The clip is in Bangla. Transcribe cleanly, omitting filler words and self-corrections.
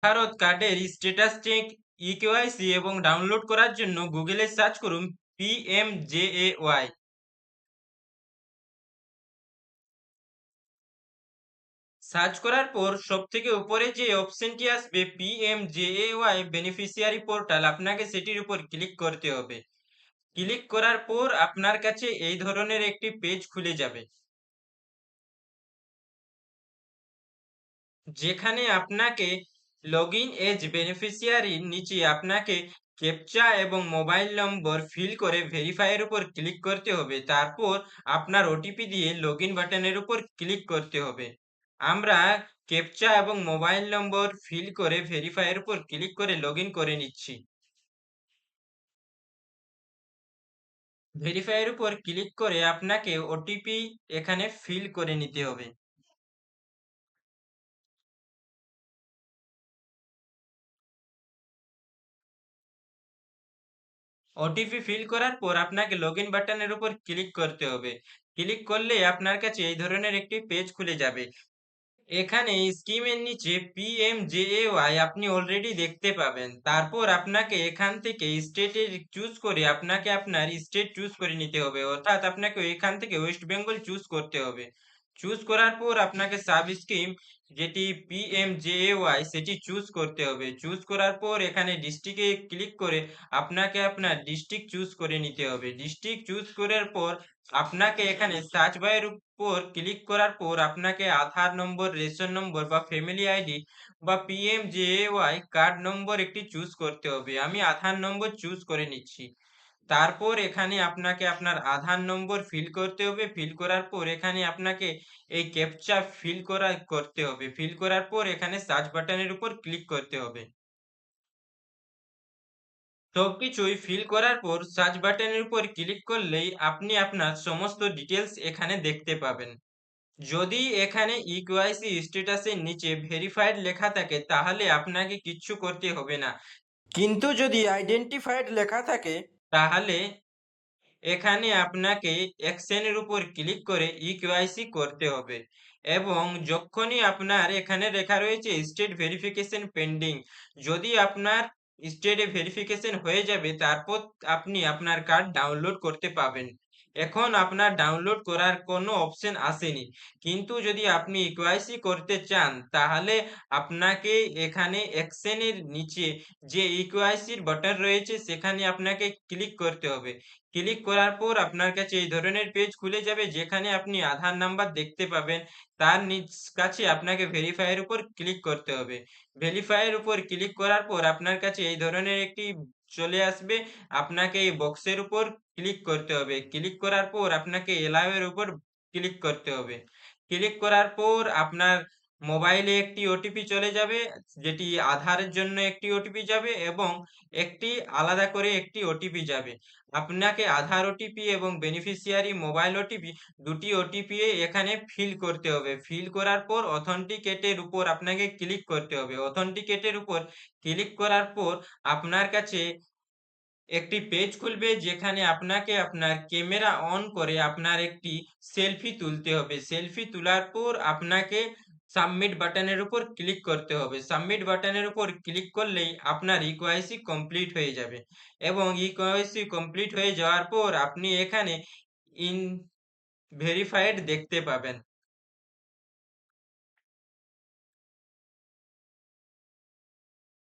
ভারত কার্ডের স্ট্যাটাস চেক, ইকেওয়াইসি এবং ডাউনলোড করার জন্য গুগলে সার্চ করুন পিএমজেএওয়াই। সার্চ করার পর সবথেকে উপরে যে অপশনটি আসবে পিএমজেএওয়াই বেনিফিশিয়ারি পোর্টাল, আপনাকে সেটির উপর ক্লিক করতে হবে। ক্লিক করার পর আপনার কাছে এই ধরনের একটি পেজ খুলে যাবে, যেখানে আপনাকে লগইন এজ বেনিফিশিয়ারির নিচে আপনাকে ক্যাপচা এবং মোবাইল নম্বর ফিল করে ভেরিফাই এর উপর ক্লিক করতে হবে। তারপর আপনার ওটিপি দিয়ে লগইন বাটনের উপর ক্লিক করতে হবে। আমরা ক্যাপচা এবং মোবাইল নম্বর ফিল করে ভেরিফাই এর উপর ক্লিক করে লগইন করে নিচ্ছি। ভেরিফাই এর উপর ক্লিক করে আপনাকে ওটিপি এখানে ফিল করে নিতে হবে। ওটিপি ফিল করার পর আপনাকে লগইন বাটনের উপর ক্লিক করতে হবে। ক্লিক করলে আপনার কাছে এই ধরনের একটি পেজ খুলে যাবে। এখানে স্কিমের নিচে পিএমজেএওয়াই আপনি অলরেডি দেখতে পাবেন। তারপর আপনাকে এখান থেকে স্টেটে চুজ করে আপনাকে আপনার স্টেট চুজ করে নিতে হবে, অর্থাৎ আপনাকে এখান থেকে ওয়েস্ট বেঙ্গল চুজ করতে হবে। চুজ করার পর আপনাকে সাব স্কিম, যেটি পিএমজেএওয়াই, সেটি চুজ করতে হবে। চুজ করার পর এখানে ডিস্ট্রিক্টে ক্লিক করে আপনাকে আপনার ডিস্ট্রিক্ট চুজ করে নিতে হবে। ডিস্ট্রিক্ট চুজ করার পর আপনাকে এখানে সার্চ বারের উপর ক্লিক করার পর আপনাকে আধার নম্বর, রেশন নম্বর বা ফ্যামিলি আইডি বা পিএমজেএওয়াই কার্ড নম্বর একটি চুজ করতে হবে। আমি আধার নম্বর চুজ করে নিচ্ছি। তারপর এখানে আপনাকে আপনার আধার নম্বর ফিল করতে হবে। ফিল করার পর এখানে আপনাকে এই ক্যাপচা করতে হবে। ফিল করার পর এখানে সার্চ বাটনের উপর ক্লিক করতে হবে। সবকিছুই ফিল করার পর সার্চ বাটনের উপর ক্লিক করলেই আপনি আপনার সমস্ত ডিটেলস এখানে দেখতে পাবেন। যদি এখানে ইকেওয়াইসি স্ট্যাটাসের নিচে ভেরিফাইড লেখা থাকে তাহলে আপনাকে কিচ্ছু করতে হবে না। কিন্তু যদি আইডেন্টিফাইড লেখা থাকে তাহলে এখানে আপনাকে অ্যাকশনের উপর ক্লিক করে ইকেওয়াইসি করতে হবে। এবং যখনই আপনার এখানে লেখা রয়েছে স্টেট ভেরিফিকেশন পেন্ডিং, যদি আপনার স্টেটে ভেরিফিকেশন হয়ে যাবে তারপর আপনি আপনার কার্ড ডাউনলোড করতে পাবেন। এখন আপনার ডাউনলোড করার কোনো অপশন আসেনি, কিন্তু যদি আপনি ইকেওয়াইসি করতে চান তাহলে আপনাকে এখানে অ্যাকশনের নিচে যে ইকেওয়াইসির বাটন রয়েছে সেখানে আপনাকে ক্লিক করতে হবে। ক্লিক করার পর আপনার কাছে এই ধরনের পেজ খুলে যাবে, যেখানে আপনি আধার নাম্বার দেখতে পাবেন। তার কাছে আপনাকে ভেরিফাই এর উপর ক্লিক করতে হবে। ভেরিফাই এর উপর ক্লিক করার পর আপনার কাছে এই ধরনের একটি চলে আসবে। আপনাকে এই বক্সের উপর ক্লিক করতে হবে। ক্লিক করার পর আপনাকে এলাও এর উপর ক্লিক করতে হবে। ক্লিক করার পর আপনার মোবাইলে একটি ওটিপি চলে যাবে, যেটি আধারের জন্য একটি ওটিপি যাবে এবং একটি আলাদা করে একটি ওটিপি যাবে। আপনাকে আধার ওটিপি এবং বেনিফিশিয়ারি মোবাইল ওটিপি, দুটি ওটিপি এখানে ফিল করতে হবে। ফিল করার পর অথেন্টিকেটের উপর আপনাকে ক্লিক করতে হবে। অথেন্টিকেটের উপর ক্লিক করার পর আপনার কাছে একটি পেজ খুলবে, যেখানে আপনাকে আপনার ক্যামেরা অন করে আপনার একটি সেলফি তুলতে হবে। সেলফি তোলার পর আপনাকে সাবমিট বাটনের উপর ক্লিক করতে হবে। সাবমিট বাটনের উপর ক্লিক করলেই আপনার ইকেওয়াইসি কমপ্লিট হয়ে যাবে। এবং ইকেওয়াইসি কমপ্লিট হয়ে যাওয়ার পর আপনি এখানে ইন ভেরিফাইড দেখতে পাবেন।